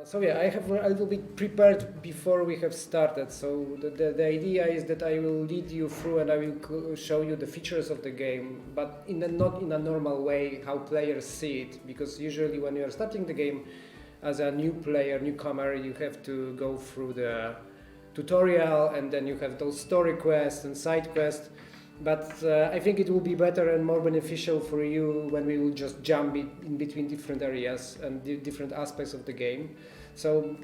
So yeah, I have a little bit prepared before we have started. So the idea is that I will lead you through and I will show you the features of the game, but not in a normal way how players see it. Because usually when you are starting the game as a newcomer, you have to go through the tutorial and then you have those story quests and side quests. But I think it will be better and more beneficial for you when we will just jump in between different areas and different aspects of the game. So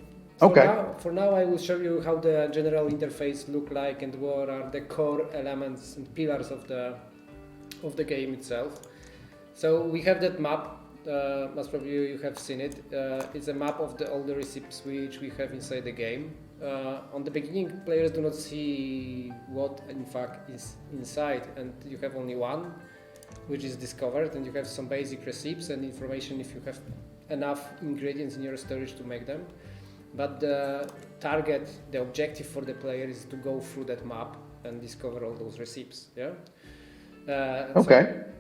for now I will show you how the general interface look like and what are the core elements and pillars of the game itself. So we have that map. Most probably you have seen it. It's a map of all the receipts which we have inside the game. On the beginning, players do not see what in fact is inside, and you have only one, which is discovered, and you have some basic receipts and information if you have enough ingredients in your storage to make them. But the objective for the player is to go through that map and discover all those receipts. Yeah. So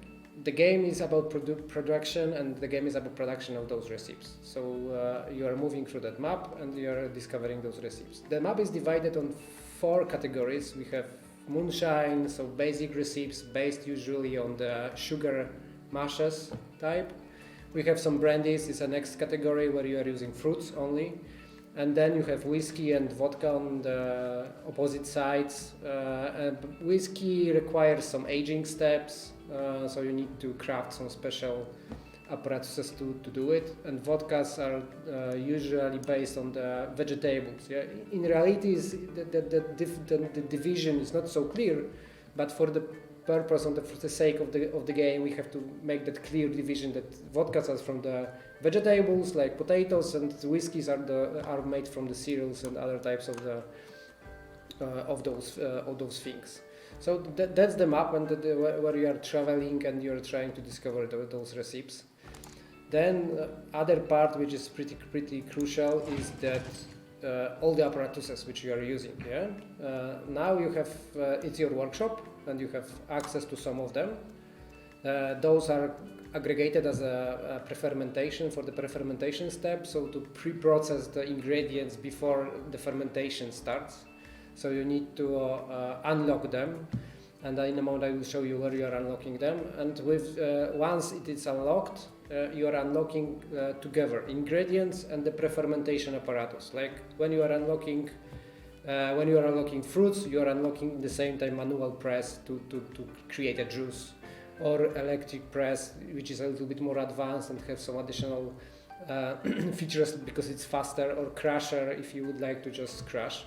the game is about production, and the game is about production of those receipts. So you are moving through that map and you are discovering those receipts. The map is divided on 4 categories. We have moonshine, so basic receipts based usually on the sugar mashes type. We have some brandies, it's a next category where you are using fruits only. And then you have whiskey and vodka on the opposite sides. Whiskey requires some aging steps, so you need to craft some special apparatuses to do it. And vodkas are usually based on the vegetables. Yeah? In reality, the division is not so clear, but for the purpose, for the sake of the game, we have to make that clear division that vodkas are from the vegetables like potatoes, and whiskeys are made from the cereals and other types of those things. So that's the map, and where you are traveling and you are trying to discover those receipts. Then other part which is pretty crucial is that all the apparatuses which you are using. Yeah. Now you have it's your workshop and you have access to some of them. Those are aggregated as a pre-fermentation for the pre-fermentation step, so to pre-process the ingredients before the fermentation starts. So you need to unlock them, and in a moment I will show you where you are unlocking them. And once it is unlocked, you are unlocking together ingredients and the pre-fermentation apparatus. Like when you are unlocking fruits, you are unlocking at the same time manual press to create a juice, or electric press, which is a little bit more advanced and have some additional features because it's faster, or crusher if you would like to just crush.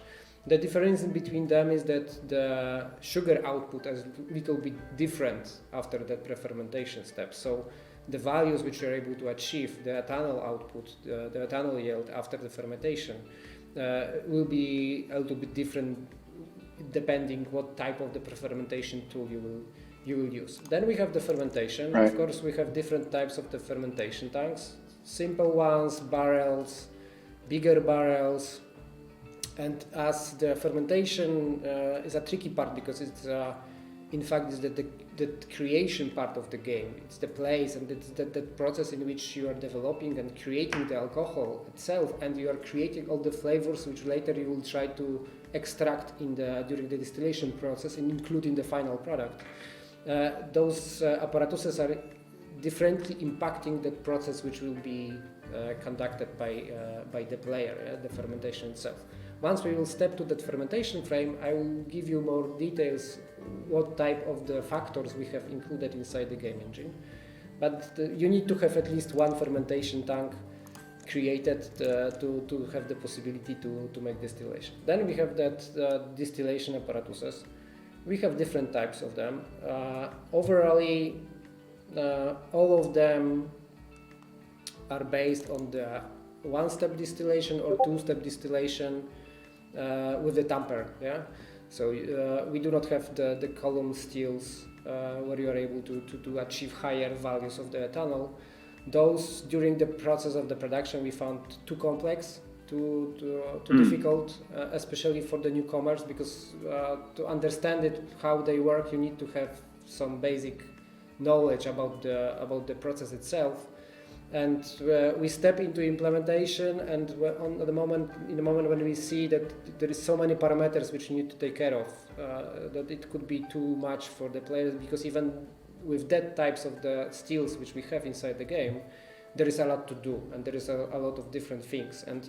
The difference between them is that the sugar output is a little bit different after the pre-fermentation step. So the values which you're able to achieve, the ethanol output, the ethanol yield after the fermentation, will be a little bit different depending what type of the pre-fermentation tool you will use. Then we have the fermentation. Right. Of course, we have different types of the fermentation tanks. Simple ones, barrels, bigger barrels. And as the fermentation is a tricky part because it's in fact is the creation part of the game. It's the place and it's the process in which you are developing and creating the alcohol itself, and you are creating all the flavors which later you will try to extract during the distillation process and include in the final product. Those apparatuses are differently impacting the process which will be conducted by the player, the fermentation itself. Once we will step to that fermentation frame, I will give you more details what type of the factors we have included inside the game engine. But you need to have at least one fermentation tank created to have the possibility to make distillation. Then we have that distillation apparatuses. We have different types of them. Overall, all of them are based on the one-step distillation or two-step distillation with the tamper. Yeah, so we do not have the column stills where you are able to achieve higher values of the ethanol. Those during the process of the production we found too complex, too difficult, especially for the newcomers, because to understand how they work, you need to have some basic knowledge about the process itself. And we step into implementation, and in the moment when we see that there is so many parameters which you need to take care of, that it could be too much for the players, because even with that types of the steals which we have inside the game, there is a lot to do, and there is a lot of different things. And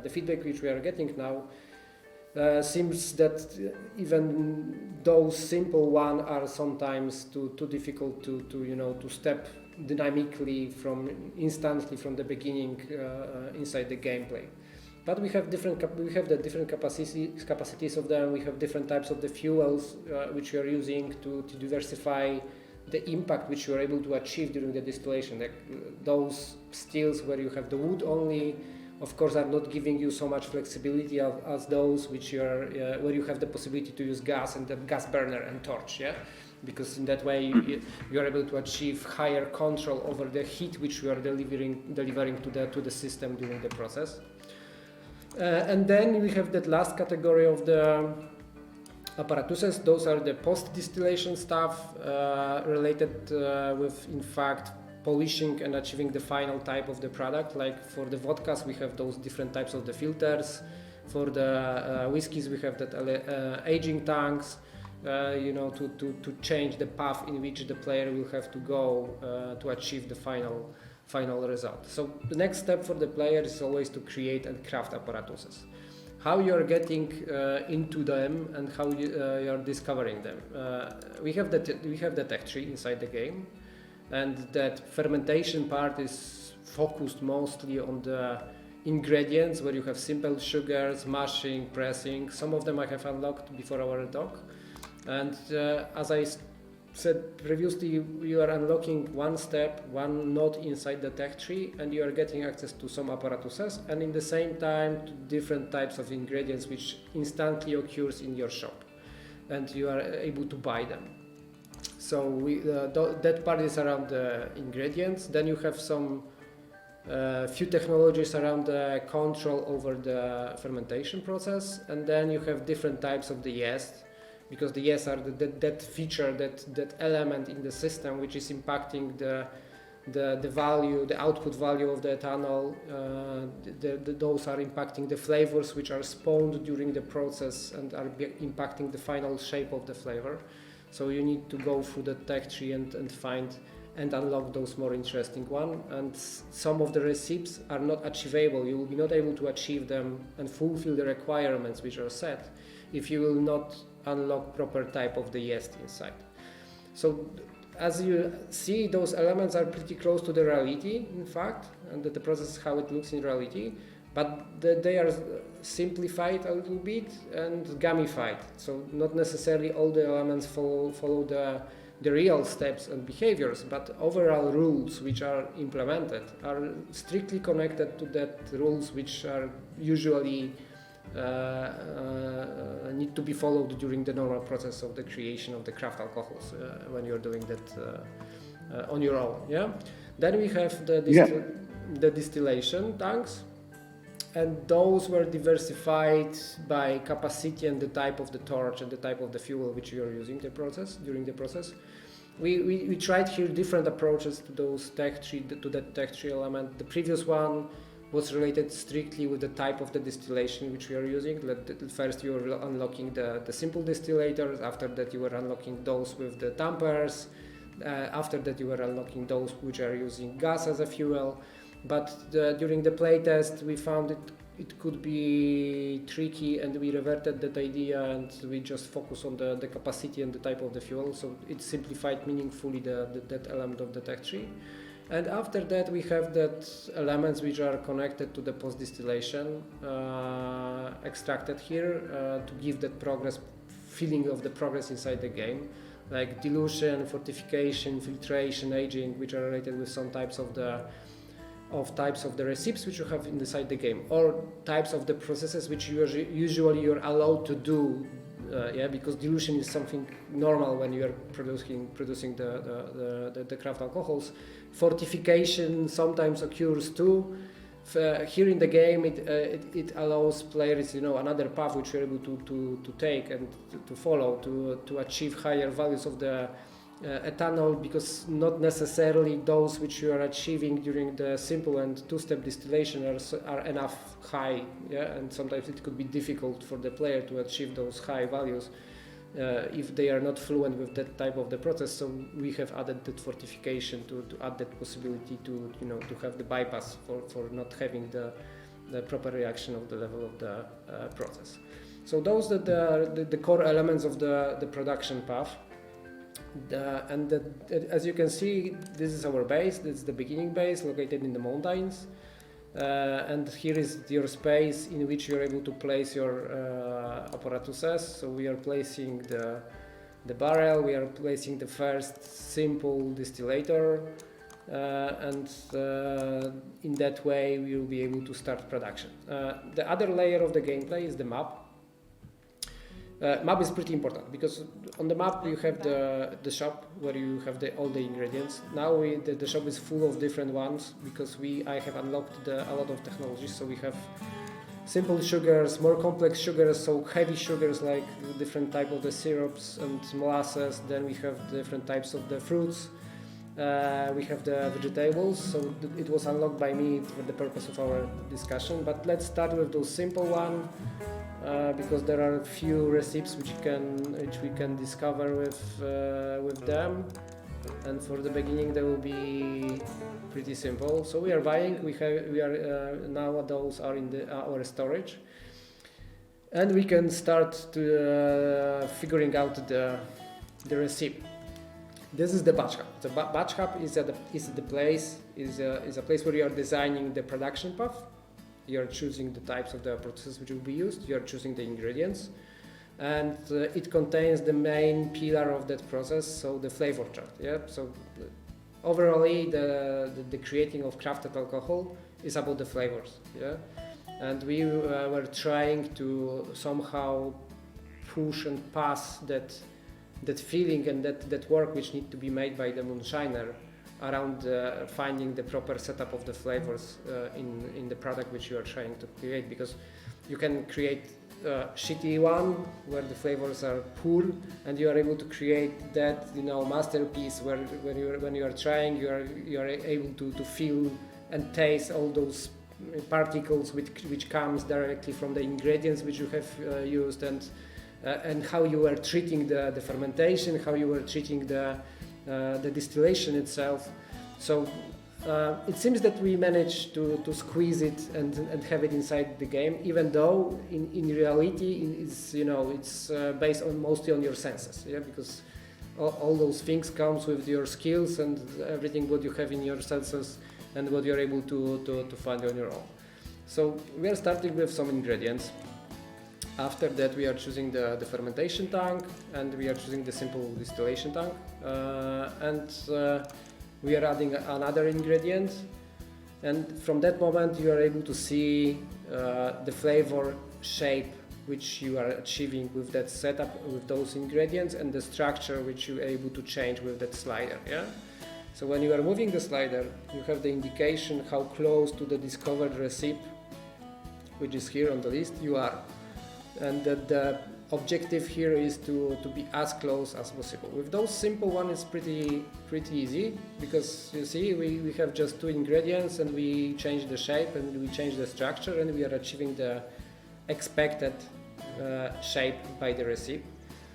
the feedback which we are getting now seems that even those simple ones are sometimes too difficult to step dynamically instantly from the beginning inside the gameplay. But we have the different capacities of them. We have different types of the fuels which we are using to diversify the impact which you are able to achieve during the distillation. Like those stills where you have the wood only, of course, are not giving you so much flexibility as those which where you have the possibility to use gas and the gas burner and torch, yeah, because in that way you are able to achieve higher control over the heat which you are delivering to the system during the process. And then we have that last category of the apparatuses. Those are the post-distillation stuff related with, in fact, polishing and achieving the final type of the product. Like for the vodkas, we have those different types of the filters. For the whiskeys, we have that aging tanks, to change the path in which the player will have to go to achieve the final result. So the next step for the player is always to create and craft apparatuses. How you are getting into them and how you are discovering them. We have the tech tree inside the game, and that fermentation part is focused mostly on the ingredients, where you have simple sugars, mashing, pressing. Some of them I have unlocked before our talk, and as I said previously, you are unlocking one node inside the tech tree, and you are getting access to some apparatuses, and in the same time to different types of ingredients which instantly occurs in your shop, and you are able to buy them. So that part is around the ingredients. Then you have some few technologies around the control over the fermentation process, and then you have different types of the yeast, because the yeast are that feature, that element in the system which is impacting the value, the output value of the ethanol. Those are impacting the flavors which are spawned during the process and are impacting the final shape of the flavor. So you need to go through the tech tree and find and unlock those more interesting ones. And some of the recipes are not achievable. You will be not able to achieve them and fulfill the requirements which are set if you will not unlock proper type of the yeast inside. So as you see, those elements are pretty close to the reality, in fact, and the process is how it looks in reality, but they are simplified a little bit and gamified. So not necessarily all the elements follow the real steps and behaviors, but overall rules which are implemented are strictly connected to that rules which are usually need to be followed during the normal process of the creation of the craft alcohols when you're doing that on your own. Yeah. Then we have the distillation tanks, and those were diversified by capacity and the type of the torch and the type of the fuel which you are using during the process. We tried here different approaches to those tech tree element. The previous one was related strictly with the type of the distillation which we are using. First you were unlocking the simple distillators, after that you were unlocking those with the dampers, after that you were unlocking those which are using gas as a fuel. But during the playtest we found it could be tricky, and we reverted that idea and we just focus on the capacity and the type of the fuel, so it simplified meaningfully that element of the tech tree. And after that we have that elements which are connected to the post-distillation extracted here to give that feeling of the progress inside the game, like dilution, fortification, filtration, aging, which are related with some types of the recipes which you have inside the game, or types of the processes which usually you're allowed to do, because dilution is something normal when you are producing the craft alcohols. Fortification sometimes occurs too. Here in the game, it allows players, another path which you're able to take and to follow to achieve higher values of the ethanol, because not necessarily those which you are achieving during the simple and two-step distillation are enough high, yeah, and sometimes it could be difficult for the player to achieve those high values if they are not fluent with that type of the process. So we have added that fortification to add that possibility to to have the bypass for not having the proper reaction of the level of the process. So those are the core elements of the production path. As you can see, this is our base. This is the beginning base located in the mountains, and here is your space in which you are able to place your apparatuses. So we are placing the barrel, we are placing the first simple distillator, and in that way we will be able to start production. The other layer of the gameplay is the map. Map is pretty important because on the map you have the shop where you have all the ingredients. Now the shop is full of different ones because I have unlocked a lot of technologies. So we have simple sugars, more complex sugars, so heavy sugars like different type of the syrups and molasses. Then we have different types of the fruits. We have the vegetables, so it was unlocked by me for the purpose of our discussion. But let's start with those simple one. Because there are a few recipes which we can discover with them, and for the beginning they will be pretty simple. So we are buying. We are now those are in our storage, and we can start to figuring out the recipe. This is the batch hub. The batch hub is a place where you are designing the production path. You are choosing the types of the processes which will be used, you are choosing the ingredients, and it contains the main pillar of that process, so the flavor chart. Yeah. So overall, the creating of crafted alcohol is about the flavors. Yeah. And we were trying to somehow push and pass that feeling and that work which need to be made by the moonshiner around finding the proper setup of the flavors in the product which you are trying to create, because you can create a shitty one where the flavors are poor, and you are able to create that masterpiece where when you are trying you are able to feel and taste all those particles which comes directly from the ingredients which you have used, and how you are treating the fermentation, how you are treating the distillation itself. So it seems that we managed to squeeze it and have it inside the game, even though in reality it's based mostly on your senses, yeah, because all those things comes with your skills and everything what you have in your senses and what you're able to find on your own. So we are starting with some ingredients. After that we are choosing the fermentation tank, and we are choosing the simple distillation tank, and we are adding another ingredient, and from that moment you are able to see the flavor shape which you are achieving with that setup with those ingredients, and the structure which you are able to change with that slider. Yeah. So when you are moving the slider, you have the indication how close to the discovered recipe, which is here on the list, you are. And the objective here is to be as close as possible. With those simple one, it's pretty easy, because you see we have just two ingredients, and we change the shape and we change the structure, and we are achieving the expected shape by the recipe.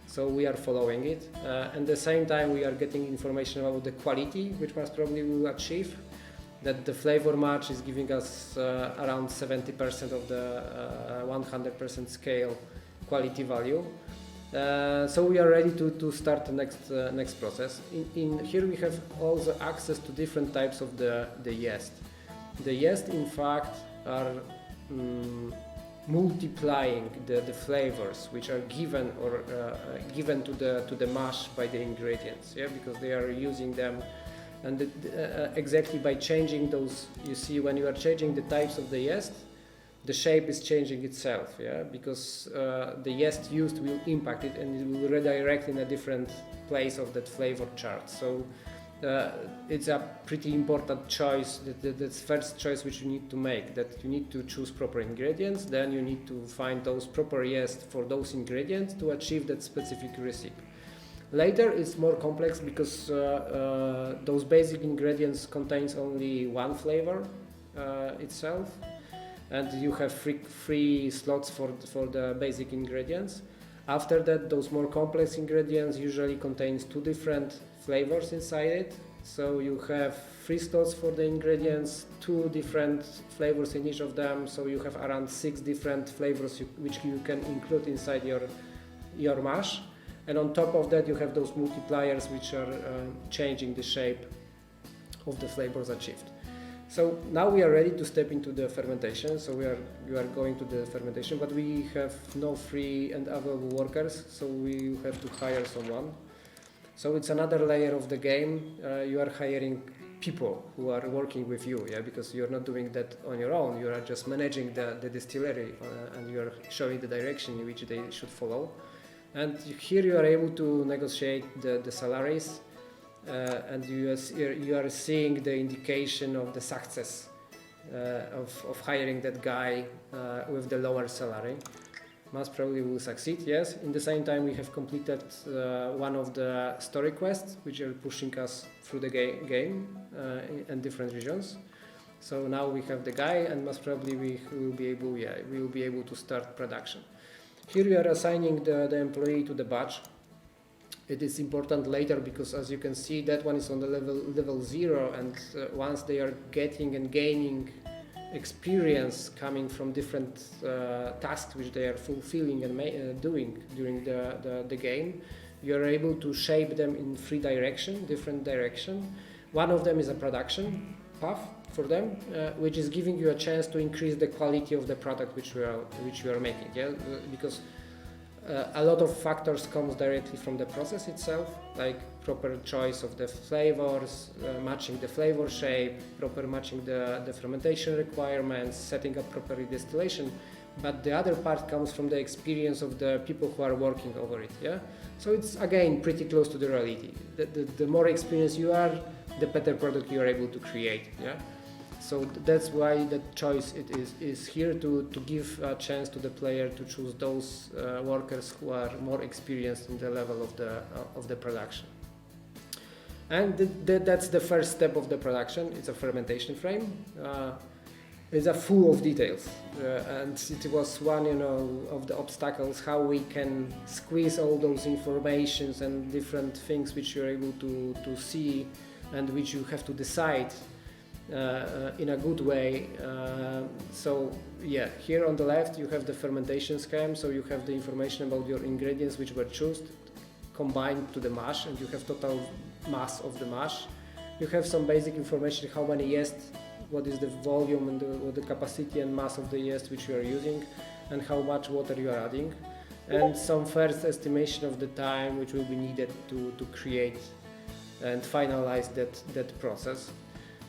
So we are following it, and at the same time we are getting information about the quality, which most probably we will achieve. That the flavor match is giving us around 70% of the 100% scale quality value. So we are ready to start the next process. In here we have also access to different types of the yeast. The yeast, in fact, are multiplying the flavors which are given or given to the mash by the ingredients. Yeah, because they are using them. And exactly by changing those, you see, when you are changing the types of the yeast, the shape is changing itself, yeah, because the yeast used will impact it, and it will redirect in a different place of that flavor chart. So it's a pretty important choice. That's first choice which you need to make. That you need to choose proper ingredients. Then you need to find those proper yeast for those ingredients to achieve that specific recipe. Later it's more complex because those basic ingredients contains only one flavor itself, and you have free slots for the basic ingredients. After that, those more complex ingredients usually contains 2 different flavors inside it. So you have 3 slots for the ingredients, 2 different flavors in each of them. So you have around 6 different flavors which you can include inside your mash. And on top of that, you have those multipliers which are changing the shape of the flavors achieved. So now we are ready to step into the fermentation. So we are going to the fermentation, but we have no free and available workers, so we have to hire someone. So it's another layer of the game. You are hiring people who are working with you, because you're not doing that on your own. You are just managing the distillery, and you are showing the direction in which they should follow. And here you are able to negotiate the salaries. And you are seeing the indication of the success of hiring that guy with the lower salary. Most probably will succeed, yes. In the same time, we have completed one of the story quests, which are pushing us through the game in different regions. So now we have the guy, and most probably we will be able to start production. Here we are assigning the employee to the batch. It is important later because, as you can see, that one is on the level 0, and once they are getting and gaining experience coming from different tasks which they are fulfilling and doing during the game, you are able to shape them in 3 different directions. One of them is a production path for them, which is giving you a chance to increase the quality of the product which you are making, because a lot of factors comes directly from the process itself, like proper choice of the flavors, matching the flavor shape, proper matching the fermentation requirements, setting up proper distillation. But the other part comes from the experience of the people who are working over it. So it's again pretty close to the reality. The more experienced you are, the better product you are able to create. So that's why the choice is here to give a chance to the player to choose those workers who are more experienced in the level of the production. And that's the first step of the production. It's a fermentation frame. It's a full of details, and it was one of the obstacles, how we can squeeze all those informations and different things which you're able to see and which you have to decide in a good way. Here on the left you have the fermentation scheme, so you have the information about your ingredients which were chosen, combined to the mash, and you have total mass of the mash. You have some basic information, how many yeast, what is the volume and the capacity and mass of the yeast which you are using, and how much water you are adding, and some first estimation of the time which will be needed to create and finalize that process.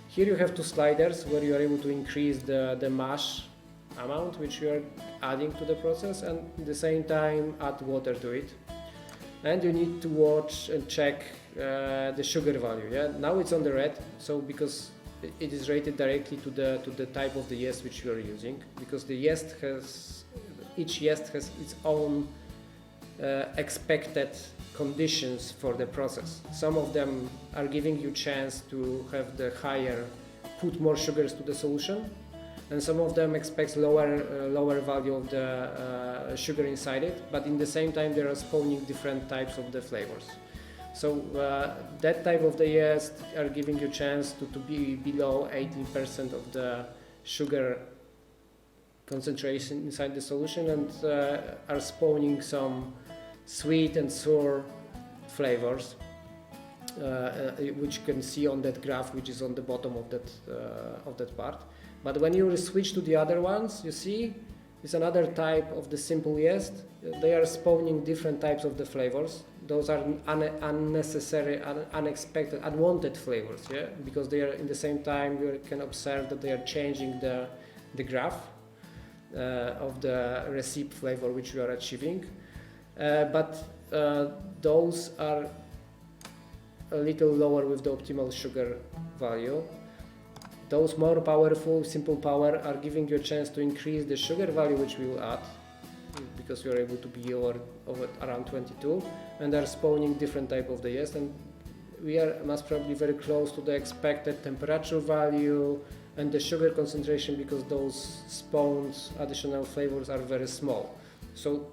Here you have 2 sliders where you are able to increase the mash amount which you are adding to the process, and at the same time add water to it. And you need to watch and check the sugar value. Now it's on the red, so because it is rated directly to the type of the yeast which you are using, because each yeast has its own expected conditions for the process. Some of them are giving you chance to have put more sugars to the solution, and some of them expect lower value of the sugar inside it, but in the same time they are spawning different types of the flavors. So that type of the yeast are giving you chance to be below 18% of the sugar concentration inside the solution, and are spawning some sweet and sour flavors, which you can see on that graph, which is on the bottom of that part. But when you switch to the other ones, you see it's another type of the simple yeast. They are spawning different types of the flavors. Those are unnecessary, unexpected, unwanted flavors, because they are in the same time you can observe that they are changing the graph of the recipe flavor which you are achieving. But those are a little lower with the optimal sugar value. Those more powerful, simple power are giving you a chance to increase the sugar value which we will add, because you're able to be over around 22, and are spawning different type of the yeast, and we are most probably very close to the expected temperature value and the sugar concentration, because those spawned additional flavors are very small. So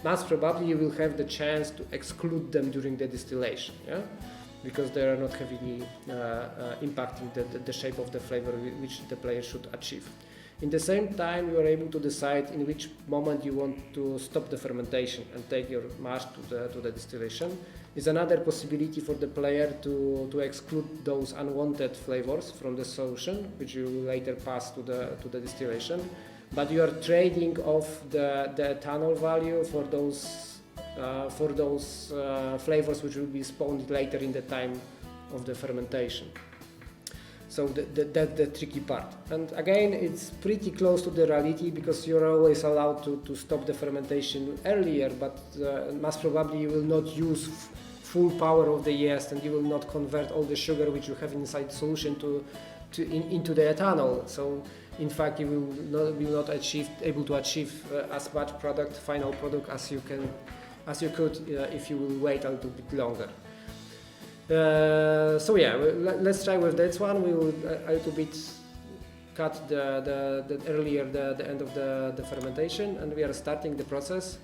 most probably you will have the chance to exclude them during the distillation, yeah? Because they are not heavily impacting the shape of the flavor which the player should achieve. In the same time, you are able to decide in which moment you want to stop the fermentation and take your mash to the distillation. It's another possibility for the player to exclude those unwanted flavors from the solution, which you will later pass to the distillation. But you are trading off the ethanol value for those flavors which will be spawned later in the time of the fermentation. So that's the tricky part. And again, it's pretty close to the reality, because you're always allowed to stop the fermentation earlier, but most probably you will not use full power of the yeast, and you will not convert all the sugar which you have inside solution into the ethanol. So in fact, you will not able to achieve as much final product as you could if you will wait a little bit longer. So yeah, let's try with this one. We will a little bit cut the end of the fermentation, and we are starting the process.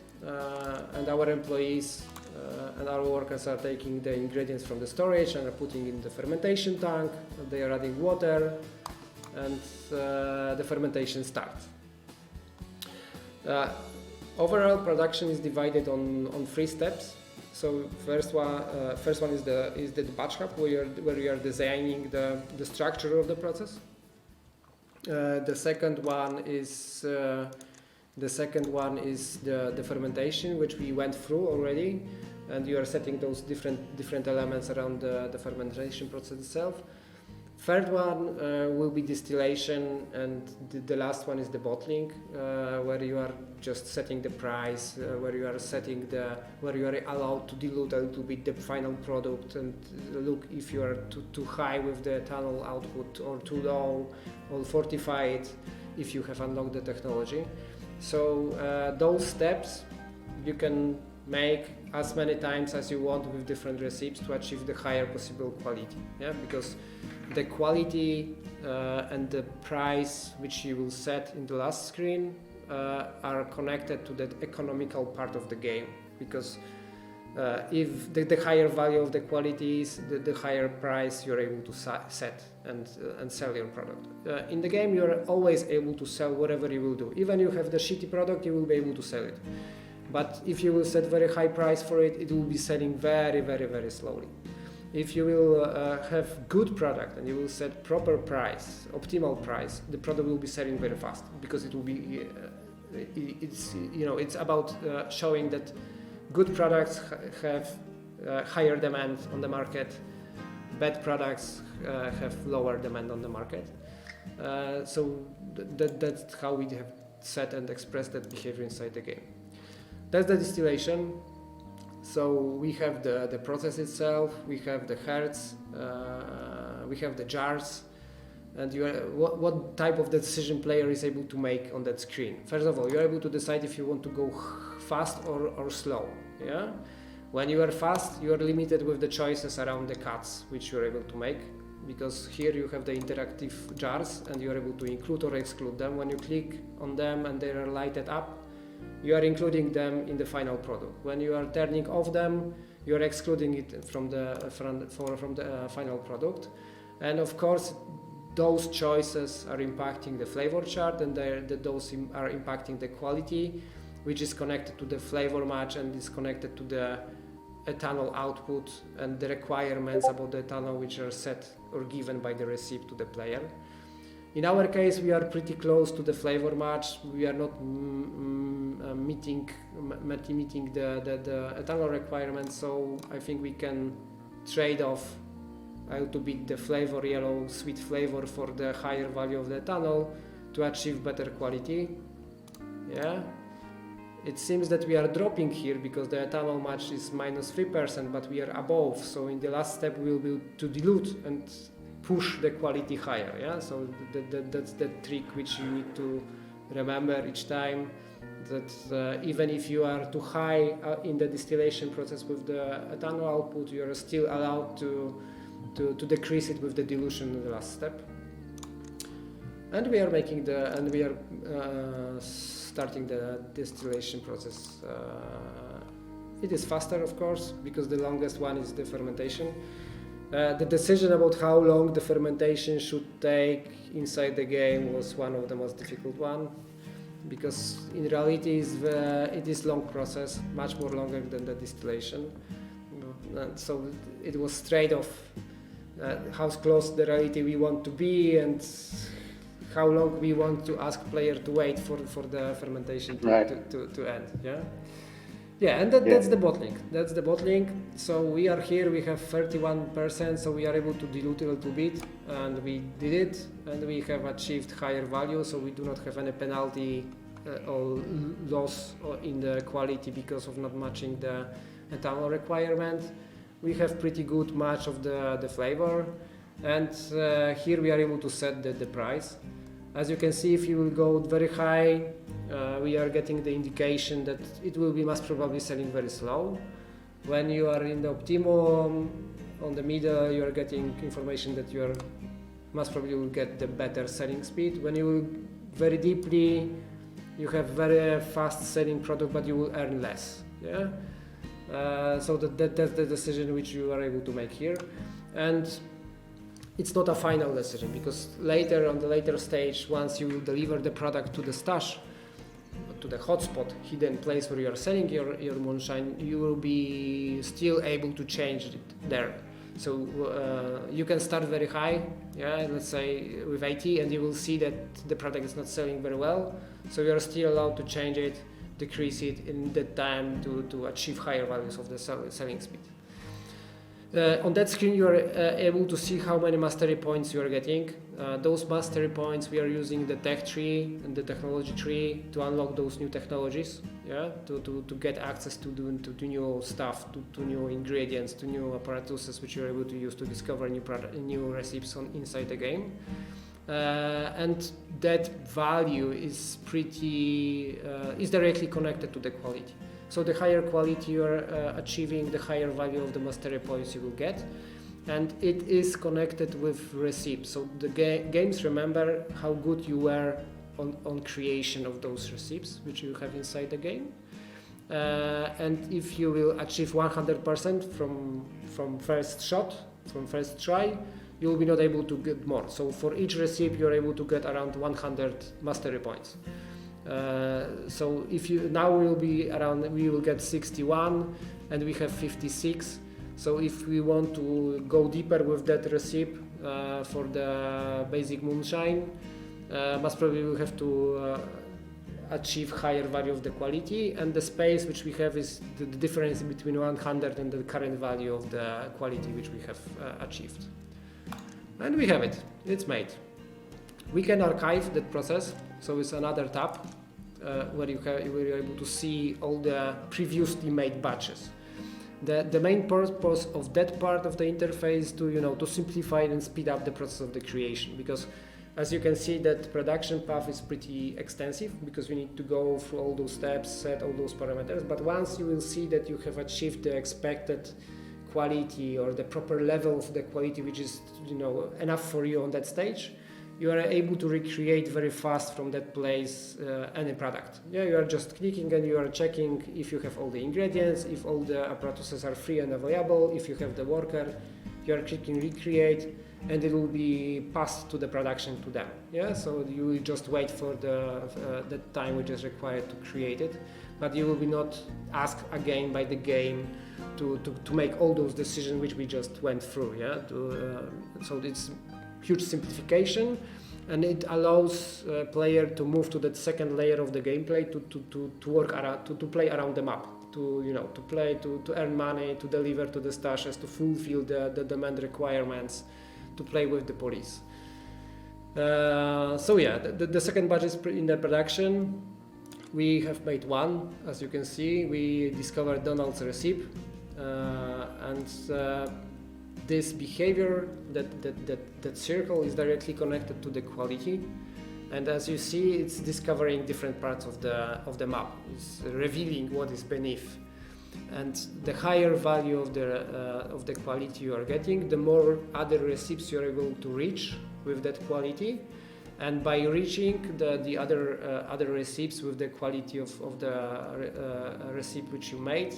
And our employees and our workers are taking the ingredients from the storage and are putting in the fermentation tank. They are adding water, and the fermentation starts. Overall production is divided on 3 steps. So first one is the batch hub, where you are designing the structure of the process. The second one is the fermentation, which we went through already, and you are setting those different elements around the fermentation process itself. Third one will be distillation, and the last one is the bottling, where you are just setting the price, where you are allowed to dilute a little bit the final product and look if you are too high with the ethanol output or too low, or fortify it if you have unlocked the technology. So those steps you can make as many times as you want with different recipes to achieve the higher possible quality. Yeah, because the quality and the price which you will set in the last screen are connected to the economical part of the game, because if the higher value of the quality is, the higher price you're able to set and sell your product. In the game, you're always able to sell whatever you will do. Even you have the shitty product, you will be able to sell it. But if you will set very high price for it, it will be selling very, very, very slowly. If you will have good product and you will set proper price, optimal price, the product will be selling very fast, because it will be it's about showing that good products have higher demand on the market, bad products have lower demand on the market. So that's how we have set and expressed that behavior inside the game. That's the distillation. So we have the process itself, we have the herds, we have the jars, and what type of decision player is able to make on that screen. First of all, you're able to decide if you want to go fast or slow. Yeah? When you are fast, you are limited with the choices around the cuts which you're able to make, because here you have the interactive jars and you're able to include or exclude them. When you click on them and they are lighted up, you are including them in the final product. When you are turning off them, you are excluding it from the final product. And of course, those choices are impacting the flavor chart, and those are impacting the quality, which is connected to the flavor match and is connected to the ethanol output and the requirements about the ethanol which are set or given by the recipe to the player. In our case, we are pretty close to the flavor match. We are not meeting the ethanol requirements, so I think we can trade off a little bit the flavor, yellow sweet flavor, for the higher value of the ethanol to achieve better quality. Yeah, it seems that we are dropping here because the ethanol match is -3%, but we are above. So in the last step, we will be to dilute and push the quality higher. Yeah, so that's the trick which you need to remember each time. that even if you are too high in the distillation process with the ethanol output, you are still allowed to decrease it with the dilution in the last step. And we are starting the distillation process. It is faster, of course, because the longest one is the fermentation. The decision about how long the fermentation should take inside the game was one of the most difficult one, because in reality it is long process, much more longer than the distillation. And so it was trade-off, how close to the reality we want to be and how long we want to ask player to wait for the fermentation to end. And that's the bottling. That's the bottling. So we are here, we have 31%, so we are able to dilute a little bit, and we did it, and we have achieved higher value, so we do not have any penalty or loss in the quality because of not matching the ethanol requirement. We have pretty good match of the flavor, and here we are able to set the price. As you can see, if you will go very high, we are getting the indication that it will be most probably selling very slow. When you are in the optimum, on the middle, you are getting information that you are most probably will get the better selling speed. When you will very deeply, you have very fast selling product, but you will earn less. So that's the decision which you are able to make here. And it's not a final decision, because later, on the later stage, once you deliver the product to the stash, to the hotspot, hidden place where you are selling your moonshine, you will be still able to change it there. So you can start very high, let's say with 80, and you will see that the product is not selling very well. So you are still allowed to change it, decrease it in that time to achieve higher values of the selling speed. On that screen, you are able to see how many mastery points you are getting. Those mastery points, we are using the tech tree and the technology tree to unlock those new technologies, to get access to new stuff, to new ingredients, to new apparatuses which you are able to use to discover new recipes inside the game. And that value is directly connected to the quality. So the higher quality you are achieving, the higher value of the mastery points you will get. And it is connected with recipes. So the games remember how good you were on creation of those recipes which you have inside the game. And if you will achieve 100% from first shot, from first try, you will be not able to get more. So for each recipe you are able to get around 100 mastery points. So if you now we will get 61 and we have 56. So if we want to go deeper with that recipe for the basic moonshine, most probably we'll have to achieve higher value of the quality, and the space which we have is the difference between 100 and the current value of the quality which we have achieved. And we have it, it's made. We can archive that process, so it's another tab where you're able to see all the previously made batches. The main purpose of that part of the interface to simplify and speed up the process of the creation, because as you can see that production path is pretty extensive, because we need to go through all those steps, set all those parameters, but once you will see that you have achieved the expected quality or the proper level of the quality which is enough for you on that stage, you are able to recreate very fast from that place any product. You are just clicking and you are checking if you have all the ingredients, if all the apparatuses are free and available, if you have the worker, you are clicking recreate, and it will be passed to the production to them. So you will just wait for the time which is required to create it, but you will be not asked again by the game to make all those decisions which we just went through. So it's huge simplification, and it allows player to move to that second layer of the gameplay to work around, to play around the map, to play, to earn money, to deliver to the stashes, to fulfill the demand requirements, to play with the police. The second batch is in the production. We have made one, as you can see. We discovered Donald's recipe, and this behavior, that circle is directly connected to the quality. And as you see, it's discovering different parts of the map. It's revealing what is beneath. And the higher value of the quality you are getting, the more other recipes you're able to reach with that quality. And by reaching the other recipes with the quality of the receipt which you made,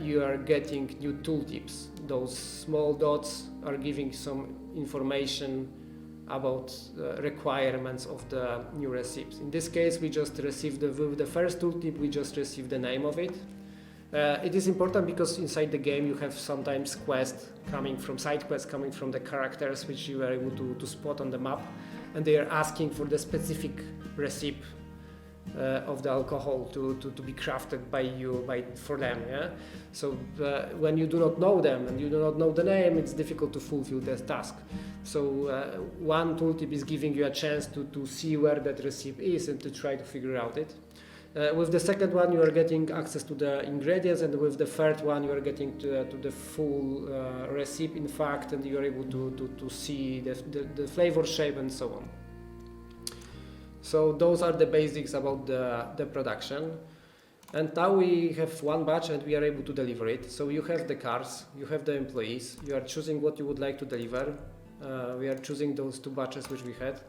you are getting new tooltips. Those small dots are giving some information about requirements of the new recipes. In this case, we just received with the first tooltip, we just received the name of it. It is important because inside the game you have sometimes quests coming from side quests coming from the characters which you are able to spot on the map, and they are asking for the specific recipe of the alcohol to be crafted for them. Yeah. So when you do not know them and you do not know the name, it's difficult to fulfill this task. So one tooltip is giving you a chance to see where that recipe is and to try to figure out it. With the second one, you are getting access to the ingredients, and with the third one, you are getting to the full recipe, in fact, and you are able to see the flavor, shape, and so on. So those are the basics about the production. And now we have one batch, and we are able to deliver it. So you have the cars, you have the employees, you are choosing what you would like to deliver. We are choosing those two batches which we had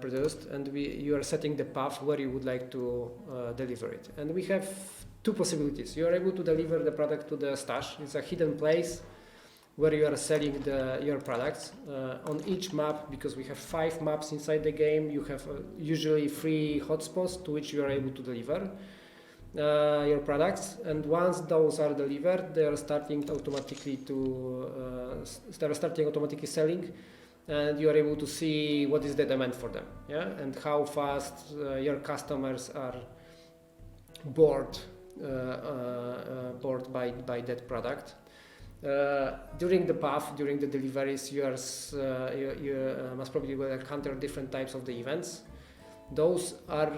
produced, and you are setting the path where you would like to deliver it. And we have two possibilities. You are able to deliver the product to the stash. It's a hidden place where you are selling your products. On each map, because we have 5 maps inside the game, you have usually 3 hotspots to which you are able to deliver your products. And once those are delivered, they are starting automatically selling. And you are able to see what is the demand for them, yeah, and how fast your customers are bored by that product. During the path, during the deliveries, you must probably will encounter different types of the events. Those are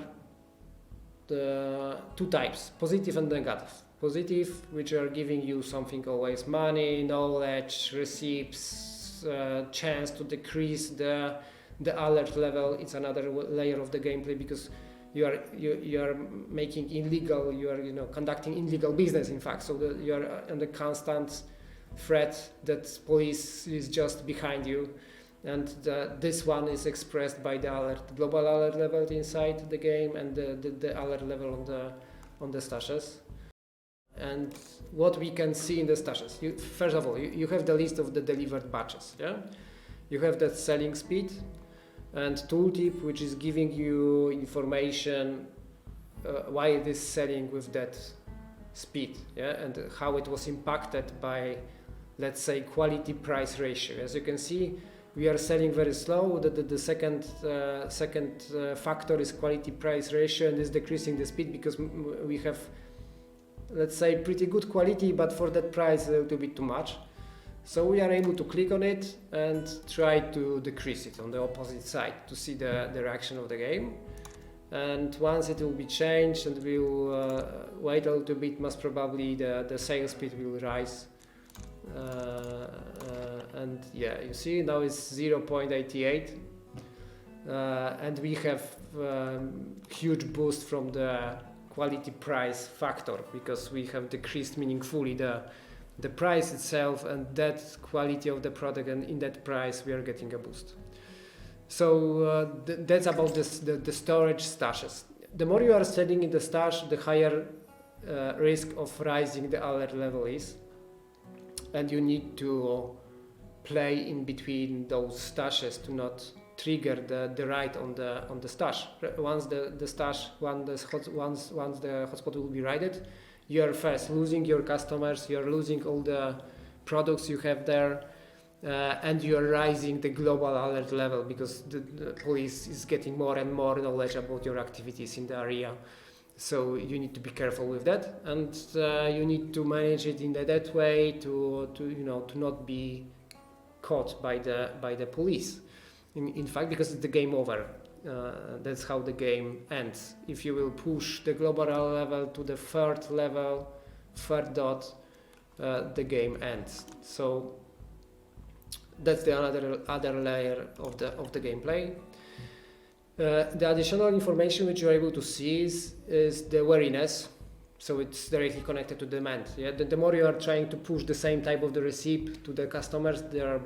the 2 types: positive and negative. Positive, which are giving you something always: money, knowledge, receipts. Chance to decrease the alert level. It's another layer of the gameplay, because you are making illegal, you are conducting illegal business, in fact. So you are under constant threat that police is just behind you, and this one is expressed by the alert, global alert level inside the game, and the alert level on the stashes. And what we can see in the stashes, first of all, you have the list of the delivered batches. Yeah, you have that selling speed and tooltip, which is giving you information why it is selling with that speed. Yeah, and how it was impacted by, let's say, quality price ratio. As you can see, we are selling very slow. The second factor is quality price ratio, and is decreasing the speed because we have, let's say, pretty good quality, but for that price a little bit too much. So we are able to click on it and try to decrease it on the opposite side to see the reaction of the game. And once it will be changed, and we'll wait a little bit, most probably the sales speed will rise. And yeah, you see now it's 0.88, and we have huge boost from the quality price factor, because we have decreased meaningfully the price itself and that quality of the product, and in that price we are getting a boost. So that's about the storage stashes. The more you are selling in the stash, the higher risk of rising the alert level is, and you need to play in between those stashes to not trigger the raid on the stash. Once the hotspot will be raided, you are first losing your customers, you are losing all the products you have there, and you are rising the global alert level, because the police is getting more and more knowledge about your activities in the area. So you need to be careful with that, and you need to manage it in that way to not be caught by the police. In fact, because it's the game over. That's how the game ends. If you will push the global level to the third dot, the game ends. So that's the other layer of the gameplay. The additional information which you're able to see is the wariness, so it's directly connected to demand. Yeah, the more you are trying to push the same type of the recipe to the customers, they are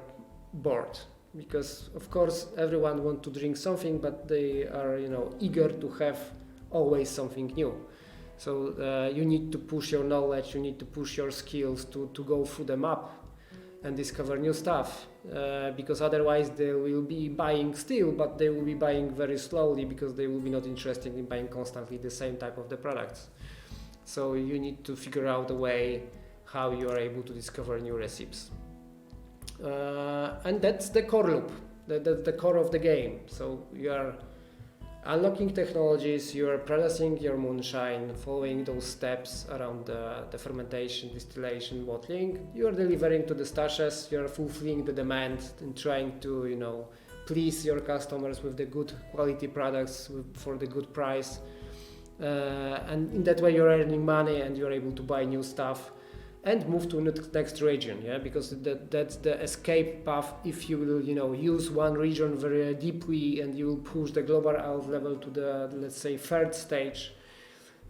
bored, because of course everyone wants to drink something, but they are eager to have always something new. So you need to push your knowledge, you need to push your skills to go through the map and discover new stuff, because otherwise they will be buying still, but they will be buying very slowly, because they will be not interested in buying constantly the same type of the products. So you need to figure out a way how you are able to discover new recipes. And that's the core loop, that's the core of the game. So you are unlocking technologies, you are processing your moonshine, following those steps around the fermentation, distillation, bottling. You are delivering to the stashes, you are fulfilling the demand and trying to please your customers with the good quality products for the good price. And in that way you're earning money and you're able to buy new stuff and move to the next region, yeah, because that's the escape path. If you will use one region very deeply and you will push the global out level to the, let's say, third stage,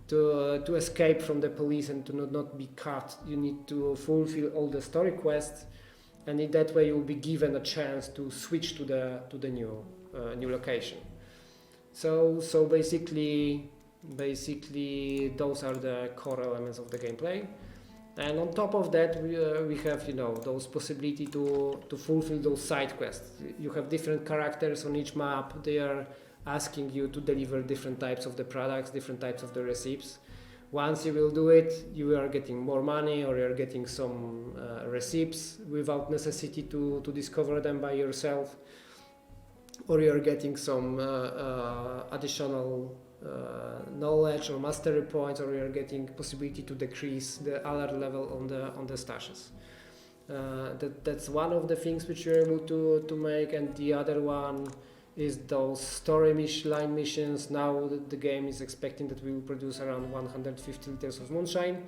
to escape from the police and to not be caught, you need to fulfill all the story quests, and in that way you will be given a chance to switch to the new location. So basically those are the core elements of the gameplay. And on top of that, we have those possibility to fulfill those side quests. You have different characters on each map. They are asking you to deliver different types of the products, different types of the recipes. Once you will do it, you are getting more money, or you are getting some recipes without necessity to discover them by yourself, or you are getting some additional knowledge or mastery points, or you're getting possibility to decrease the alert level on the stashes. That's one of the things which you're able to make, and the other one is those story line missions. Now the game is expecting that we will produce around 150 liters of moonshine.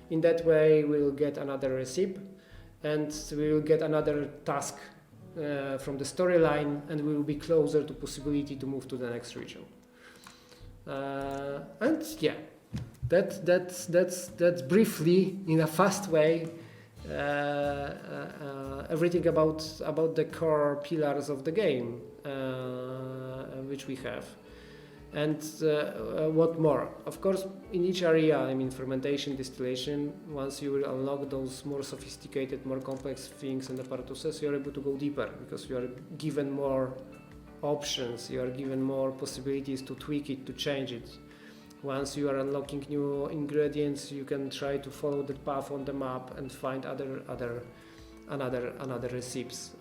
In that way we'll get another recipe and we will get another task from the storyline, and we will be closer to possibility to move to the next region. And yeah, that's briefly, in a fast way, everything about the core pillars of the game which we have. And what more? Of course, in each area, I mean fermentation, distillation, once you will unlock those more sophisticated, more complex things and apparatuses, you are able to go deeper, because you are given more options, you are given more possibilities to tweak it, to change it. Once you are unlocking new ingredients, you can try to follow the path on the map and find other recipes,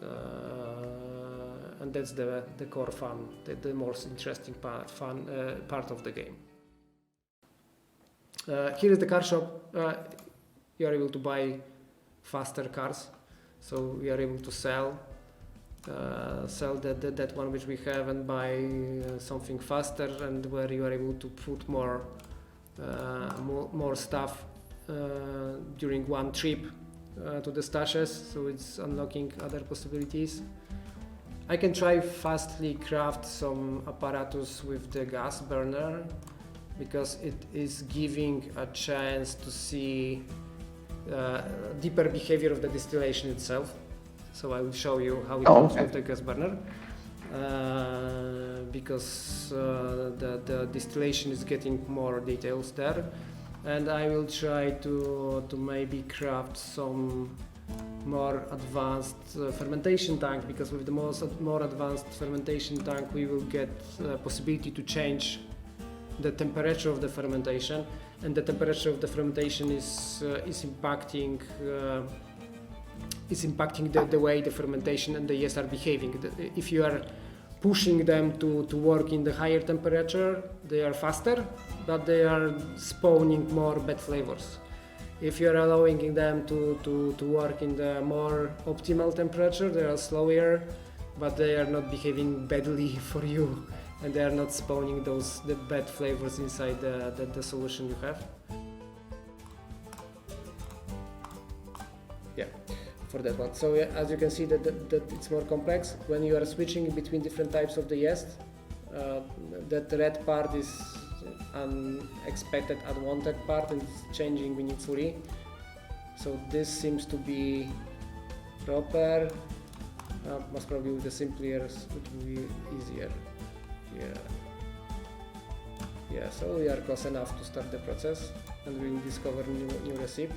and that's the core fun, the most interesting part of the game. Here is the car shop. You are able to buy faster cars, so we are able to sell that one which we have and buy something faster, and where you are able to put more stuff during one trip to the stashes, so it's unlocking other possibilities. I can try fastly craft some apparatus with the gas burner, because it is giving a chance to see deeper behavior of the distillation itself. So I will show you how it works with the gas burner, because the distillation is getting more details there, and I will try to maybe craft some more advanced fermentation tank, because with the more advanced fermentation tank we will get possibility to change the temperature of the fermentation, and the temperature of the fermentation is impacting the way the fermentation and the yeast are behaving. If you are pushing them to work in the higher temperature, they are faster, but they are spawning more bad flavors. If you are allowing them to work in the more optimal temperature, they are slower, but they are not behaving badly for you, and they are not spawning the bad flavors inside the solution you have. Yeah, for that one. So as you can see that it's more complex when you are switching between different types of the yeast. that red part is unexpected, unwanted part, and it's changing meaningfully. So this seems to be proper. Most probably with the simpler would be easier. Yeah, so we are close enough to start the process, and we'll discover new recipe.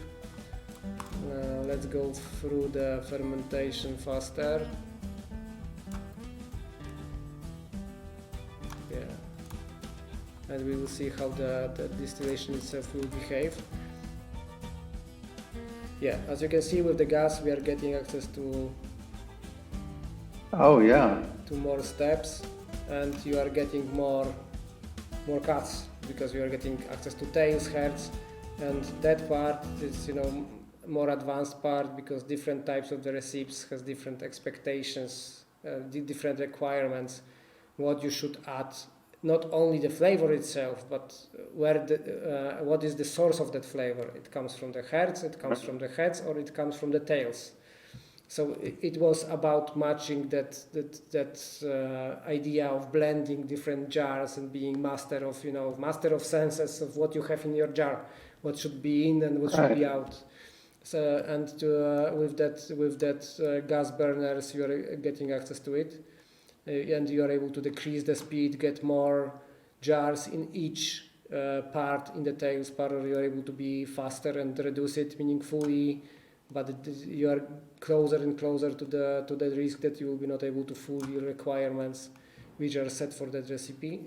Let's go through the fermentation faster. Yeah, and we will see how the distillation itself will behave. Yeah, as you can see with the gas, we are getting access to to more steps, and you are getting more cuts because you are getting access to tails, heads, and that part is more advanced part because different types of the recipes has different expectations, different requirements, what you should add, not only the flavor itself, but what is the source of that flavor. It comes from the heads, it comes from the heads, or it comes from the tails. So it was about matching that idea of blending different jars and being master of senses of what you have in your jar, what should be in and what should be out. So and with that gas burners, you are getting access to it, and you are able to decrease the speed, get more jars in each part in the tails part, or you are able to be faster and reduce it meaningfully. But you are closer and closer to the risk that you will be not able to fulfill your requirements which are set for that recipe.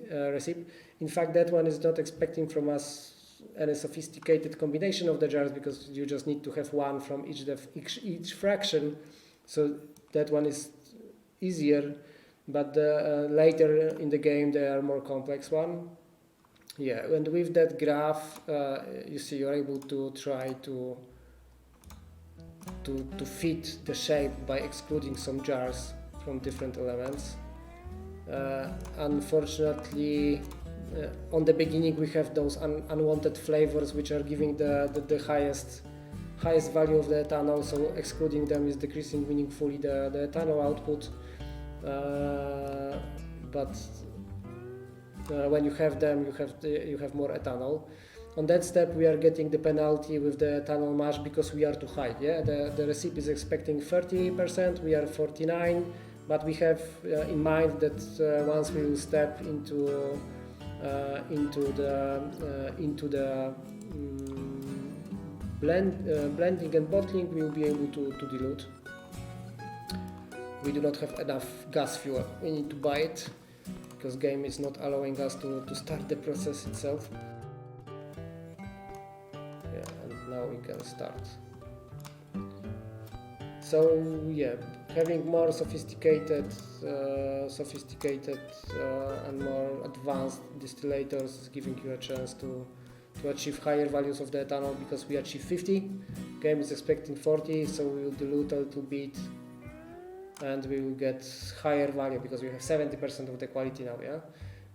In fact, that one is not expecting from us any sophisticated combination of the jars because you just need to have one from each fraction. So that one is easier, but later in the game there are more complex one. Yeah, and with that graph, you see you're able to try to fit the shape by excluding some jars from different elements. Unfortunately, on the beginning we have those unwanted flavors which are giving the highest value of the ethanol, so excluding them is decreasing meaningfully the ethanol output. But when you have them, you have more ethanol. On that step, we are getting the penalty with the ethanol mash because we are too high. Yeah, the recipe is expecting 30%, we are 49%, but we have in mind that once we will step into the blending and bottling, we will be able to dilute. We do not have enough gas fuel. We need to buy it because game is not allowing us to start the process itself. Now we can start. So yeah, having more sophisticated and more advanced distillators is giving you a chance to achieve higher values of the ethanol because we achieve 50. Game is expecting 40, so we will dilute a little bit and we will get higher value because we have 70% of the quality now. Yeah.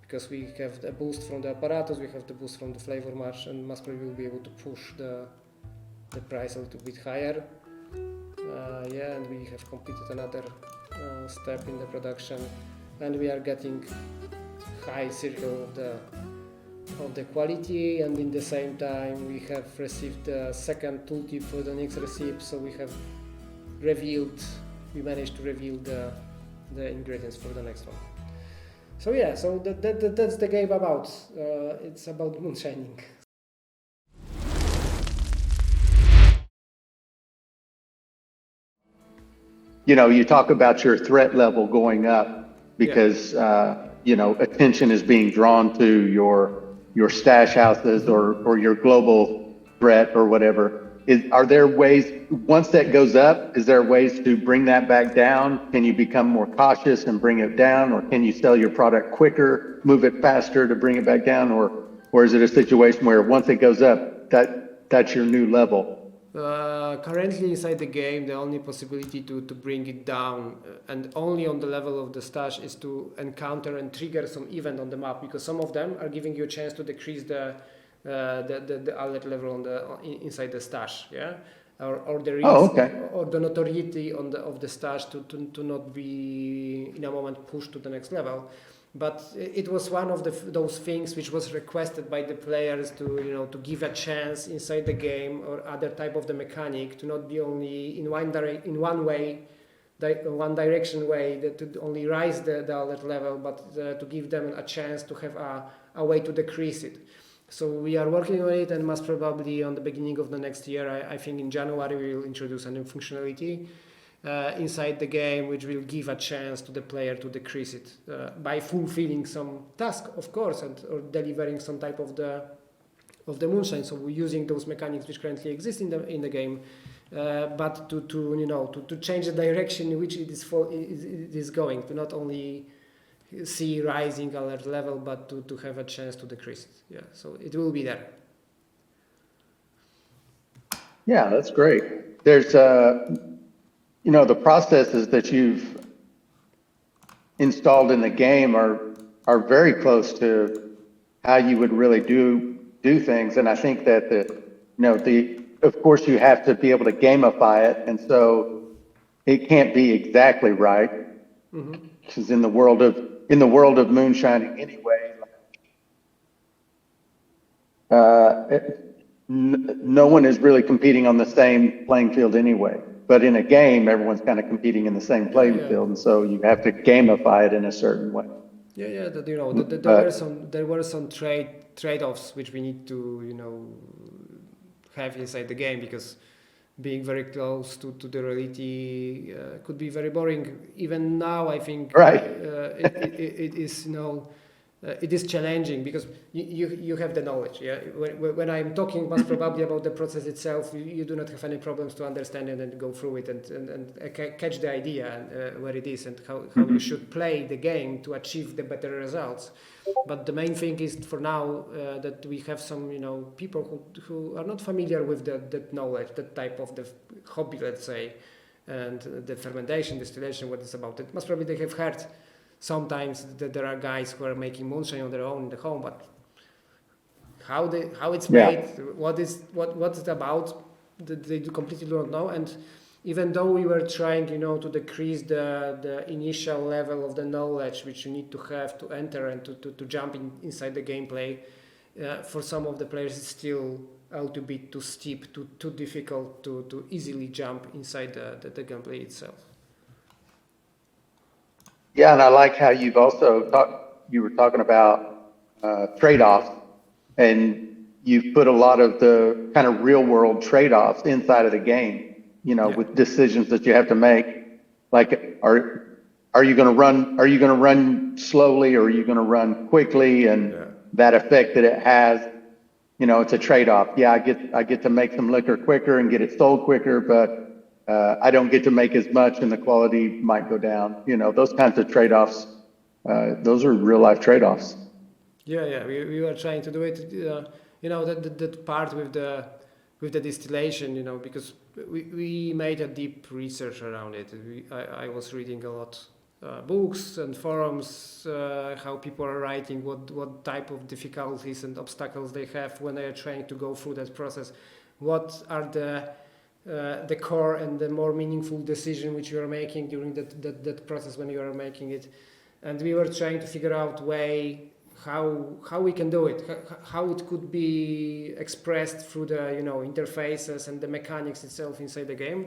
Because we have the boost from the apparatus, we have the boost from the flavor match, and most probably will be able to push the price a little bit higher. And we have completed another step in the production, and we are getting high circle of the quality, and in the same time we have received the second tooltip for the next recipe, so we managed to reveal the ingredients for the next one. So yeah, so that's the game about. It's about Moonshine Inc. You talk about your threat level going up because attention is being drawn to your stash houses or your global threat or whatever. Are there ways, once that goes up, is there ways to bring that back down? Can you become more cautious and bring it down, or can you sell your product quicker, move it faster to bring it back down, or is it a situation where once it goes up, that's your new level? Currently inside the game, the only possibility to bring it down and only on the level of the stash is to encounter and trigger some event on the map, because some of them are giving you a chance to decrease the alert level on inside the stash, or the risk or the notoriety of the stash to not be in a moment pushed to the next level. But it was one of those things which was requested by the players to give a chance inside the game or other type of the mechanic, to not be only in one direction way, that to only rise the alert level, but to give them a chance to have a way to decrease it. So we are working on it, and most probably on the beginning of the next year, I think in January, we will introduce a new functionality inside the game, which will give a chance to the player to decrease it by fulfilling some task, of course, or delivering some type of the moonshine. So we're using those mechanics which currently exist in the game, but to change the direction in which it is going, to not only see rising alert level, but to have a chance to decrease it. Yeah, so it will be there. Yeah, that's great. There's the processes that you've installed in the game are very close to how you would really do things. And I think that of course you have to be able to gamify it. And so it can't be exactly right. Because in the world of moonshining anyway, no one is really competing on the same playing field anyway. But in a game, everyone's kind of competing in the same playing field, and so you have to gamify it in a certain way. Yeah. There were some trade-offs which we need to have inside the game, because being very close to the reality could be very boring. Even now, I think right. It is it is challenging, because you have the knowledge. Yeah, when I'm talking most probably about the process itself, you do not have any problems to understand it and go through it and catch the idea and where it is and how you should play the game to achieve the better results. But the main thing is for now that we have some people who are not familiar with that knowledge, that type of the hobby, let's say, and the fermentation, distillation, what it's about. It most probably they have heard sometimes that there are guys who are making moonshine on their own in the home, but how it's made, what it's about, they completely don't know. And even though we were trying to decrease the initial level of the knowledge which you need to have to enter and to jump inside the gameplay, for some of the players it's still a little bit too steep, too difficult to easily jump inside the gameplay itself. Yeah, and I like how you were talking about trade-offs, and you've put a lot of the kind of real-world trade-offs inside of the game, with decisions that you have to make. Like, are you going to run slowly, or are you going to run quickly? And that effect that it has, it's a trade-off. Yeah, I get to make some liquor quicker and get it sold quicker, but I don't get to make as much, and the quality might go down. Those kinds of trade-offs. Those are real-life trade-offs. Yeah. We were trying to do it. That part with the distillation. Because we made a deep research around it. I was reading a lot books and forums, how people are writing, what type of difficulties and obstacles they have when they are trying to go through that process. What are the core and the more meaningful decision which you are making during that process when you are making it. And we were trying to figure out way how we can do it, how it could be expressed through the interfaces and the mechanics itself inside the game.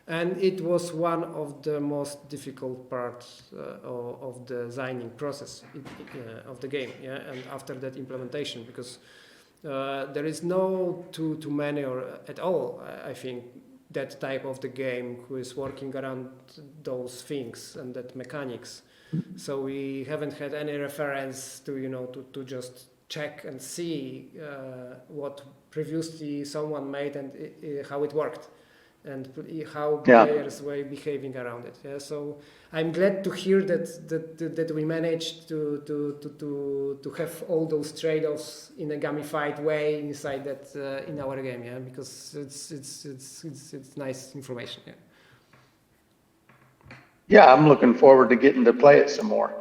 And it was one of the most difficult parts of the designing process of the game, and after that implementation, because there is no too many or at all, I think, that type of the game who is working around those things and that mechanics. So we haven't had any reference to just check and see what previously someone made and how it worked and how players were behaving around it. Yeah, so I'm glad to hear that we managed to have all those trade-offs in a gamified way inside that in our game. Yeah, because it's nice information. Yeah. Yeah, I'm looking forward to getting to play it some more.